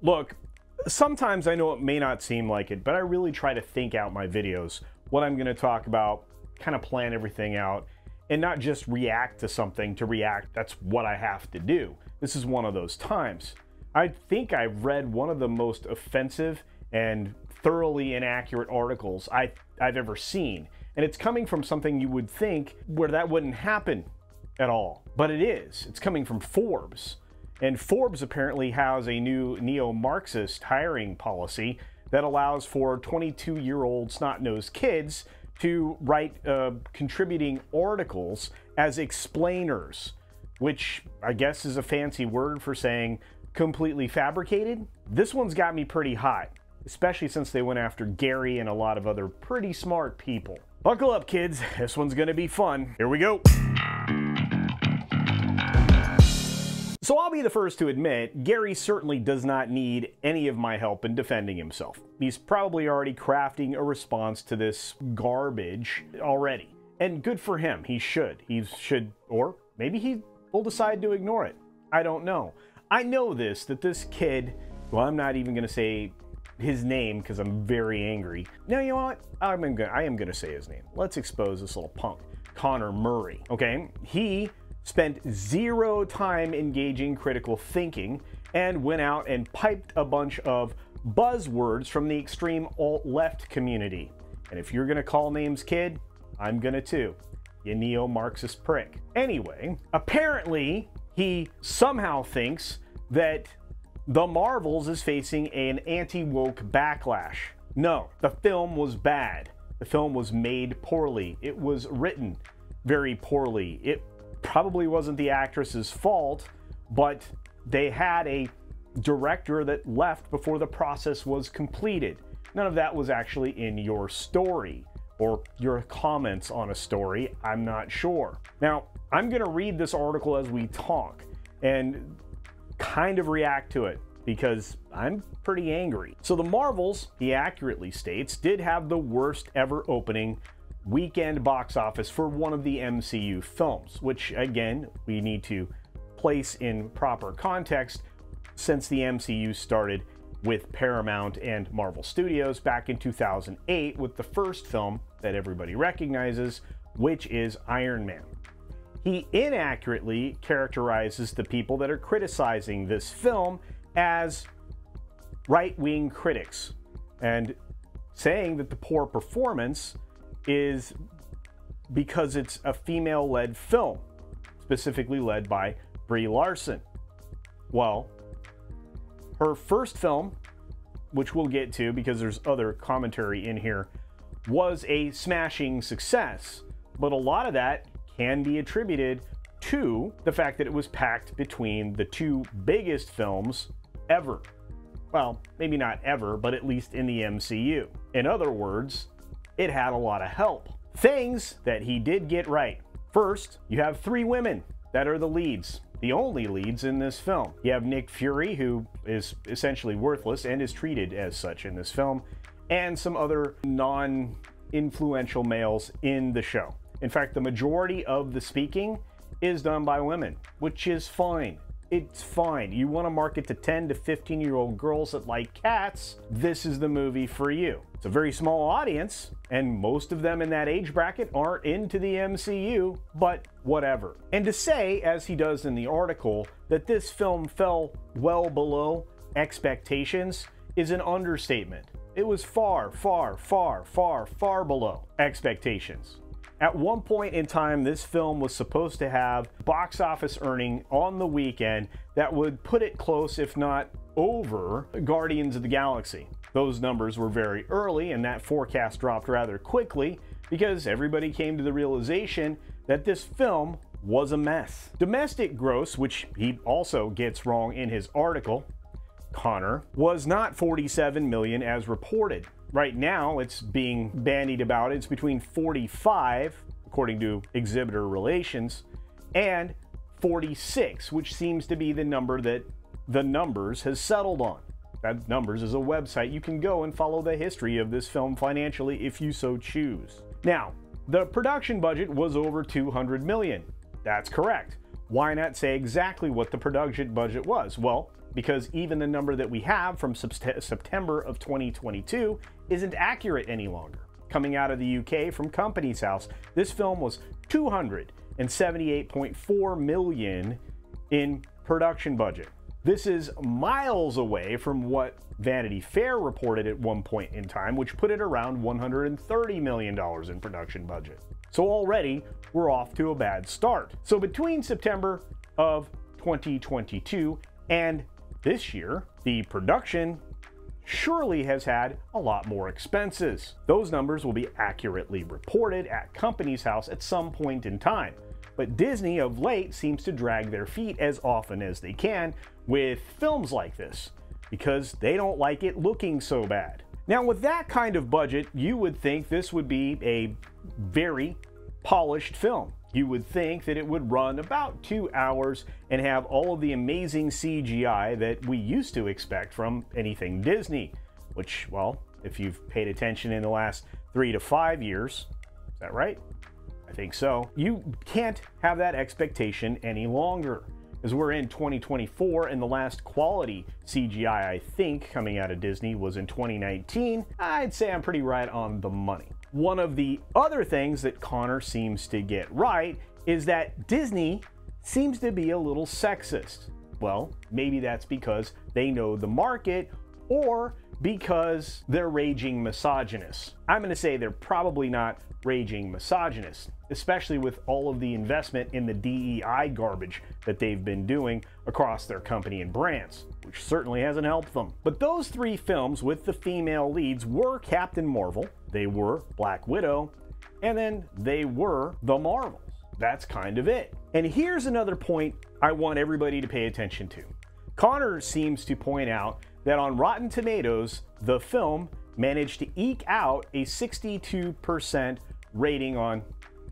Look, sometimes I know it may not seem like it, but I really try to think out my videos, what I'm going to talk about, kind of plan everything out, and not just react to something to react. That's what I have to do. This is one of those times. I think I've read one of the most offensive and thoroughly inaccurate articles I've ever seen. And it's coming from something you would think where that wouldn't happen at all. But it is. It's coming from Forbes. And Forbes apparently has a new neo-Marxist hiring policy that allows for 22-year-old snot-nosed kids to write contributing articles as explainers, which I guess is a fancy word for saying completely fabricated. This one's got me pretty hot, especially since they went after Gary and a lot of other pretty smart people. Buckle up, kids. This one's gonna be fun. Here we go. So I'll be the first to admit, Gary certainly does not need any of my help in defending himself. He's probably already crafting a response to this garbage already. And good for him, he should. Or maybe he will decide to ignore it. I don't know. I know that this kid, well, I'm not even gonna say his name because I'm very angry. No, you know what? I am gonna say his name. Let's expose this little punk, Connor Murray, okay? He spent zero time engaging critical thinking and went out and piped a bunch of buzzwords from the extreme alt-left community. And if you're gonna call names, kid, I'm gonna too. You neo-Marxist prick. Anyway, apparently he somehow thinks that The Marvels is facing an anti-woke backlash. No, the film was bad. The film was made poorly. It was written very poorly. It probably wasn't the actress's fault, but they had a director that left before the process was completed. None of that was actually in your story or your comments on a story. I'm not sure. Now, I'm going to read this article as we talk and kind of react to it because I'm pretty angry. So The Marvels, he accurately states, did have the worst ever opening weekend box office for one of the MCU films, which again, we need to place in proper context since the MCU started with Paramount and Marvel Studios back in 2008 with the first film that everybody recognizes, which is Iron Man. He inaccurately characterizes the people that are criticizing this film as right-wing critics and saying that the poor performance is because it's a female-led film, specifically led by Brie Larson. Well, her first film, which we'll get to because there's other commentary in here, was a smashing success, but a lot of that can be attributed to the fact that it was packed between the two biggest films ever. Well, maybe not ever, but at least in the MCU. In other words, it had a lot of help. Things that he did get right. First, you have three women that are the leads, the only leads in this film. You have Nick Fury, who is essentially worthless and is treated as such in this film, and some other non-influential males in the show. In fact, the majority of the speaking is done by women, which is fine. It's fine. You want to market to 10 to 15-year-old girls that like cats, this is the movie for you. It's a very small audience, and most of them in that age bracket aren't into the MCU, but whatever. And to say, as he does in the article, that this film fell well below expectations is an understatement. It was far, far, far, far, far below expectations. At one point in time, this film was supposed to have box office earning on the weekend that would put it close, if not over, Guardians of the Galaxy. Those numbers were very early, and that forecast dropped rather quickly because everybody came to the realization that this film was a mess. Domestic gross, which he also gets wrong in his article, Connor, was not 47 million as reported. Right now, it's being bandied about. It's between 45, according to exhibitor relations, and 46, which seems to be the number that the Numbers has settled on. That Numbers is a website. You can go and follow the history of this film financially if you so choose. Now, the production budget was over 200 million. That's correct. Why not say exactly what the production budget was? Well, because even the number that we have from September of 2022 isn't accurate any longer. Coming out of the UK from Companies House, this film was $278.4 million in production budget. This is miles away from what Vanity Fair reported at one point in time, which put it around $130 million in production budget. So already we're off to a bad start. So between September of 2022 and this year, the production surely has had a lot more expenses. Those numbers will be accurately reported at Companies House at some point in time. But Disney of late seems to drag their feet as often as they can with films like this, because they don't like it looking so bad. Now, with that kind of budget, you would think this would be a very polished film. You would think that it would run about 2 hours and have all of the amazing CGI that we used to expect from anything Disney, which, well, if you've paid attention in the last 3 to 5 years, is that right? I think so. You can't have that expectation any longer, as we're in 2024 and the last quality CGI, I think, coming out of Disney was in 2019. I'd say I'm pretty right on the money. One of the other things that Connor seems to get right is that Disney seems to be a little sexist. Well, maybe that's because they know the market, or because they're raging misogynists. I'm going to say they're probably not raging misogynists, especially with all of the investment in the DEI garbage that they've been doing across their company and brands, which certainly hasn't helped them. But those 3 films with the female leads were Captain Marvel, they were Black Widow, and then they were The Marvels. That's kind of it. And here's another point I want everybody to pay attention to. Connor seems to point out that on Rotten Tomatoes, the film managed to eke out a 62% rating on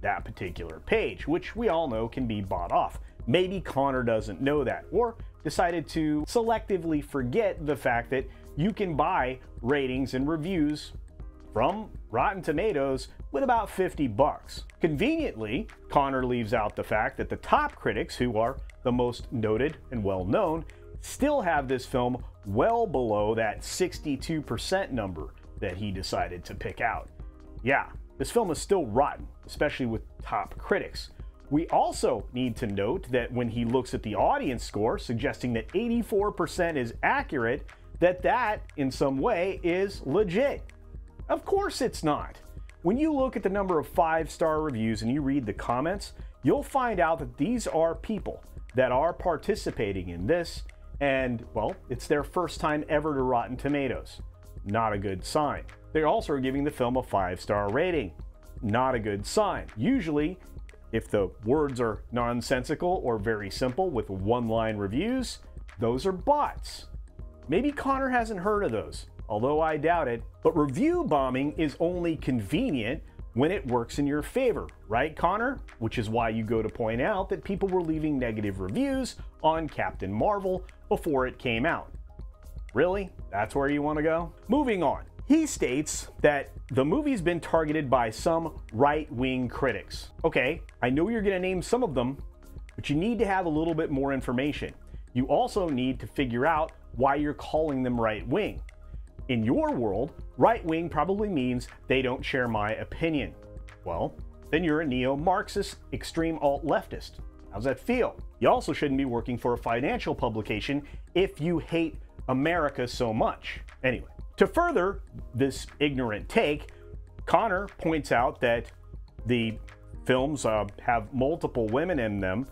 that particular page, which we all know can be bought off. Maybe Connor doesn't know that, or decided to selectively forget the fact that you can buy ratings and reviews from Rotten Tomatoes with about 50 bucks. Conveniently, Connor leaves out the fact that the top critics, who are the most noted and well-known, still have this film well below that 62% number that he decided to pick out. Yeah, this film is still rotten, especially with top critics. We also need to note that when he looks at the audience score, suggesting that 84% is accurate, that in some way is legit. Of course it's not. When you look at the number of 5-star reviews and you read the comments, you'll find out that these are people that are participating in this, and, well, it's their first time ever to Rotten Tomatoes. Not a good sign. They also are giving the film a 5-star rating. Not a good sign. Usually, if the words are nonsensical or very simple with one-line reviews, those are bots. Maybe Connor hasn't heard of those, although I doubt it. But review bombing is only convenient when it works in your favor, right, Connor? Which is why you go to point out that people were leaving negative reviews on Captain Marvel before it came out. Really? That's where you want to go? Moving on. He states that the movie's been targeted by some right-wing critics. Okay, I know you're going to name some of them, but you need to have a little bit more information. You also need to figure out why you're calling them right-wing. In your world, right-wing probably means they don't share my opinion. Well, then you're a neo-Marxist, extreme alt-leftist. How's that feel? You also shouldn't be working for a financial publication if you hate America so much. Anyway, to further this ignorant take, Connor points out that the films have multiple women in them,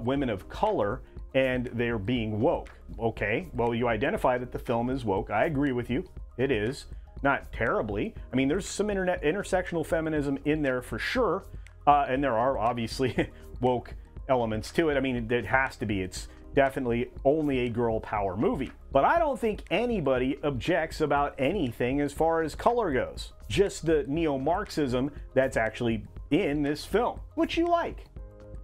women of color, and they're being woke. Okay, well, you identify that the film is woke. I agree with you. It is. Not terribly. I mean, there's some intersectional feminism in there for sure, and there are obviously woke elements to it. I mean, it has to be. It's definitely only a girl power movie. But I don't think anybody objects about anything as far as color goes. Just the neo-Marxism that's actually in this film, which you like.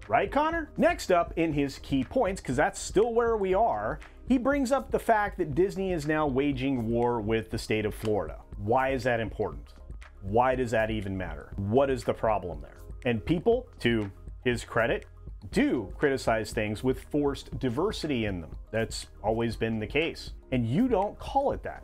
Right, Connor? Next up in his key points, because that's still where we are, he brings up the fact that Disney is now waging war with the state of Florida. Why is that important? Why does that even matter? What is the problem there? And people, to his credit, do criticize things with forced diversity in them. That's always been the case. And you don't call it that.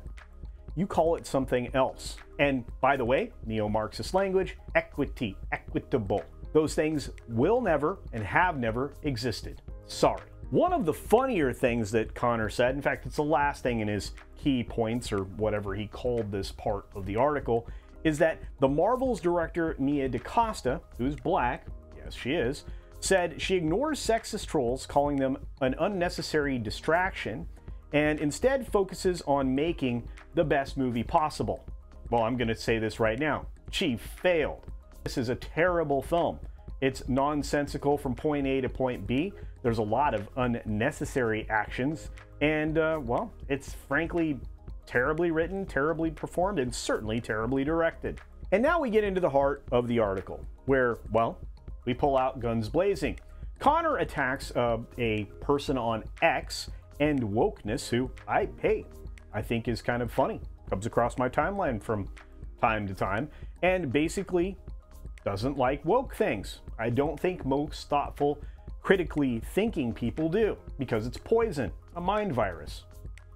You call it something else. And by the way, neo-Marxist language, equity, equitable. Those things will never and have never existed. Sorry. One of the funnier things that Connor said, in fact, it's the last thing in his key points or whatever he called this part of the article, is that the Marvel's director Nia DaCosta, who's black, yes she is, said she ignores sexist trolls, calling them an unnecessary distraction, and instead focuses on making the best movie possible. Well, I'm going to say this right now. She failed. This is a terrible film. It's nonsensical from point A to point B. There's a lot of unnecessary actions, and, well, it's frankly terribly written, terribly performed, and certainly terribly directed. And now we get into the heart of the article, where, well, we pull out guns blazing. Connor attacks a person on X and wokeness who I think is kind of funny. Comes across my timeline from time to time, and basically doesn't like woke things. I don't think most thoughtful, critically thinking people do, because it's poison, a mind virus.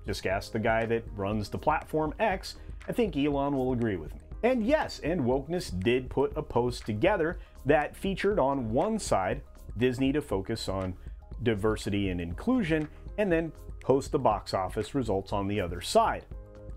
Just ask the guy that runs the platform X. I think Elon will agree with me. And yes, and wokeness did put a post together that featured on one side Disney to focus on diversity and inclusion, and then post the box office results on the other side.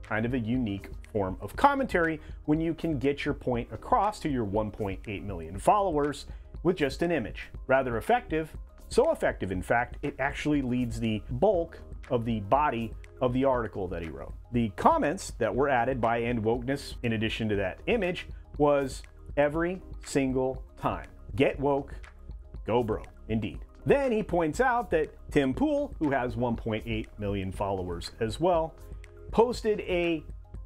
Kind of a unique form of commentary when you can get your point across to your 1.8 million followers with just an image. Rather effective, so effective in fact, it actually leads the bulk of the body of the article that he wrote. The comments that were added by End Wokeness, in addition to that image, was every single time. Get woke, go bro, indeed. Then he points out that Tim Pool, who has 1.8 million followers as well, posted a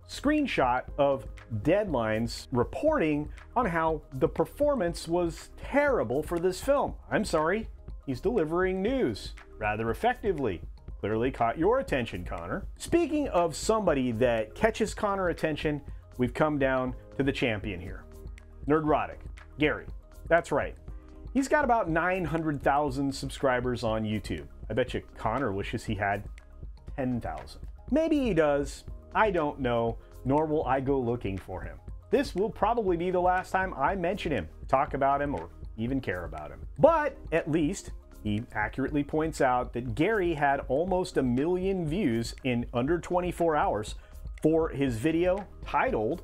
screenshot of Deadline's reporting on how the performance was terrible for this film. I'm sorry, he's delivering news rather effectively. Clearly caught your attention, Connor. Speaking of somebody that catches Connor attention, we've come down to the champion here. Nerdrotic, Gary. That's right. He's got about 900,000 subscribers on YouTube. I bet you Connor wishes he had 10,000. Maybe he does. I don't know, nor will I go looking for him. This will probably be the last time I mention him, talk about him, or even care about him. But at least he accurately points out that Gary had almost 1 million views in under 24 hours for his video titled,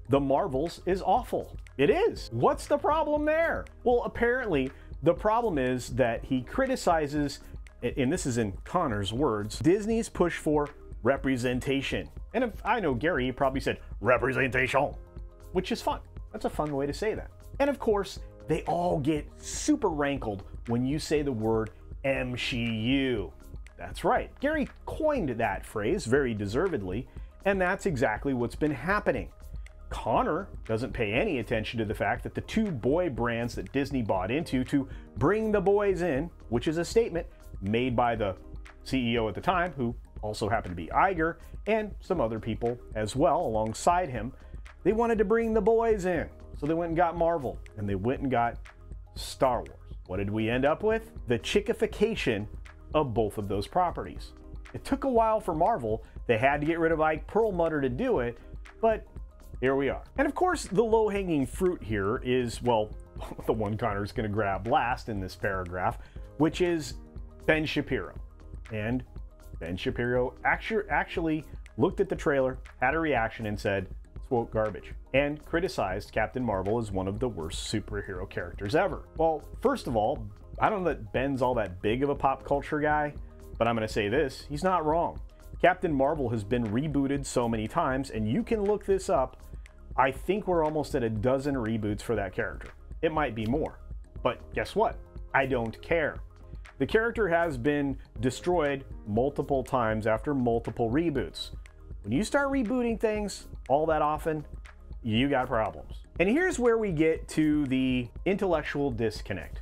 "The Marvels is Awful." It is. What's the problem there? Well, apparently the problem is that he criticizes, and this is in Connor's words, Disney's push for representation. And if I know Gary, he probably said representation, which is fun. That's a fun way to say that. And of course, they all get super rankled when you say the word MCU. That's right. Gary coined that phrase very deservedly, and that's exactly what's been happening. Connor doesn't pay any attention to the fact that the two boy brands that Disney bought into to bring the boys in, which is a statement made by the CEO at the time, who also happened to be Iger, and some other people as well alongside him. They wanted to bring the boys in, so they went and got Marvel, and they went and got Star Wars. What did we end up with? The chickification of both of those properties. It took a while for Marvel. They had to get rid of Ike Perlmutter to do it, but here we are. And of course, the low-hanging fruit here is, well, the one Connor's going to grab last in this paragraph, which is Ben Shapiro. And Ben Shapiro actually looked at the trailer, had a reaction, and said, it's woke garbage, and criticized Captain Marvel as one of the worst superhero characters ever. Well, first of all, I don't know that Ben's all that big of a pop culture guy, but I'm going to say this, he's not wrong. Captain Marvel has been rebooted so many times, and you can look this up. I think we're almost at a dozen reboots for that character. It might be more, but guess what? I don't care. The character has been destroyed multiple times after multiple reboots. When you start rebooting things all that often, you got problems. And here's where we get to the intellectual disconnect.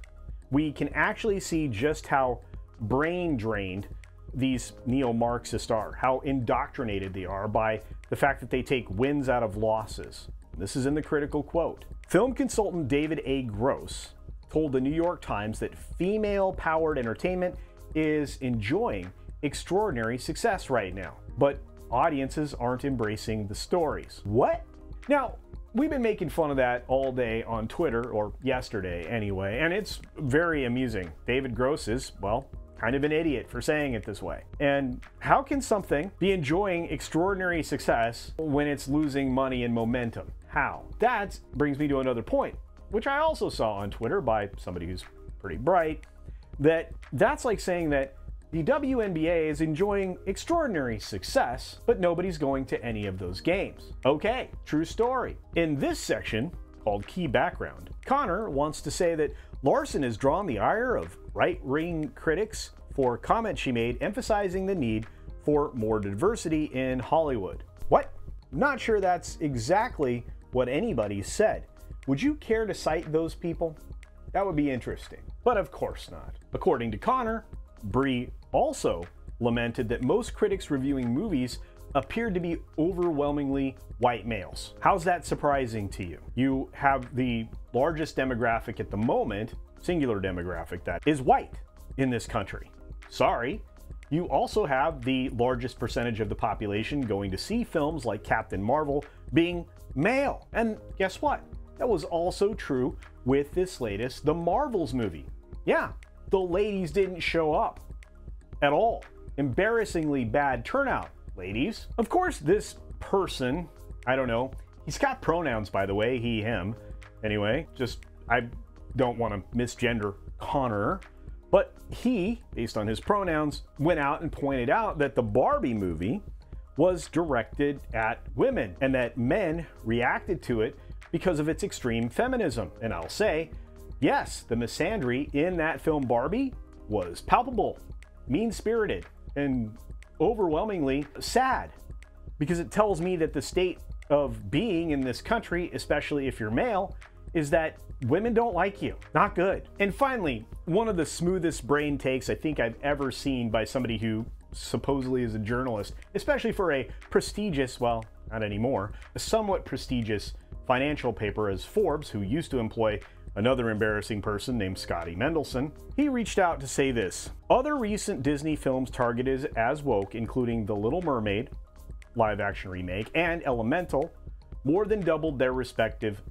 We can actually see just how brain drained these neo-Marxists are, how indoctrinated they are by the fact that they take wins out of losses. This is in the critical quote. Film consultant David A. Gross told the New York Times that female-powered entertainment is enjoying extraordinary success right now, but audiences aren't embracing the stories. What? Now, we've been making fun of that all day on Twitter, or yesterday anyway, and it's very amusing. David Gross is, well, kind of an idiot for saying it this way. And how can something be enjoying extraordinary success when it's losing money and momentum? How? That brings me to another point, which I also saw on Twitter by somebody who's pretty bright, that's like saying that the WNBA is enjoying extraordinary success, but nobody's going to any of those games. Okay, true story. In this section, called Key Background, Connor wants to say that Larson has drawn the ire of right-wing critics for comments she made emphasizing the need for more diversity in Hollywood. What? Not sure that's exactly what anybody said. Would you care to cite those people? That would be interesting. But of course not. According to Connor, Bree also lamented that most critics reviewing movies appeared to be overwhelmingly white males. How's that surprising to you? You have the largest demographic at the moment, singular demographic, that is white in this country. Sorry. You also have the largest percentage of the population going to see films like Captain Marvel being male. And guess what? That was also true with this latest The Marvels movie. Yeah, the ladies didn't show up at all. Embarrassingly bad turnout, ladies. Of course, this person, I don't know, he's got pronouns, by the way, he, him. Anyway, I don't want to misgender Connor, but he, based on his pronouns, went out and pointed out that the Barbie movie was directed at women and that men reacted to it because of its extreme feminism. And I'll say, yes, the misandry in that film Barbie was palpable, mean-spirited, and overwhelmingly sad, because it tells me that the state of being in this country, especially if you're male, is that women don't like you. Not good. And finally, one of the smoothest brain takes I think I've ever seen by somebody who supposedly is a journalist, especially for a prestigious, well, not anymore, a somewhat prestigious financial paper as Forbes, who used to employ another embarrassing person named Scotty Mendelson. He reached out to say this: other recent Disney films targeted as woke, including The Little Mermaid live-action remake and Elemental, more than doubled their respective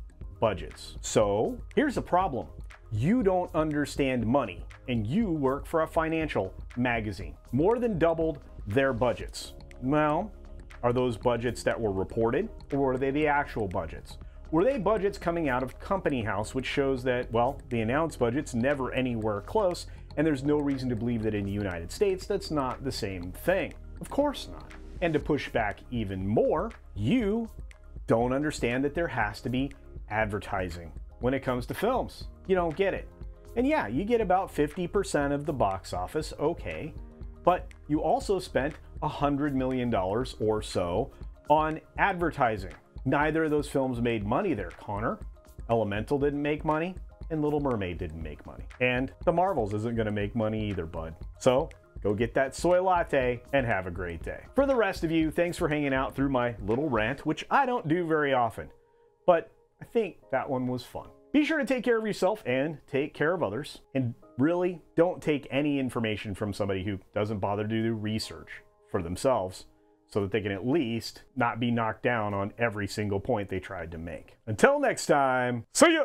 budgets. So here's the problem. You don't understand money, and you work for a financial magazine. More than doubled their budgets. Well, are those budgets that were reported, or are they the actual budgets? Were they budgets coming out of Company House, which shows that, well, the announced budget's never anywhere close, and there's no reason to believe that in the United States that's not the same thing. Of course not. And to push back even more, you don't understand that there has to be advertising when it comes to films. You don't get it. And yeah, you get about 50% of the box office, okay, but you also spent $100 million or so on advertising. Neither of those films made money there, Connor. Elemental didn't make money, and Little Mermaid didn't make money. And The Marvels isn't going to make money either, bud. So go get that soy latte and have a great day. For the rest of you, thanks for hanging out through my little rant, which I don't do very often, but I think that one was fun. Be sure to take care of yourself and take care of others. And really, don't take any information from somebody who doesn't bother to do research for themselves, so that they can at least not be knocked down on every single point they tried to make. Until next time, see ya!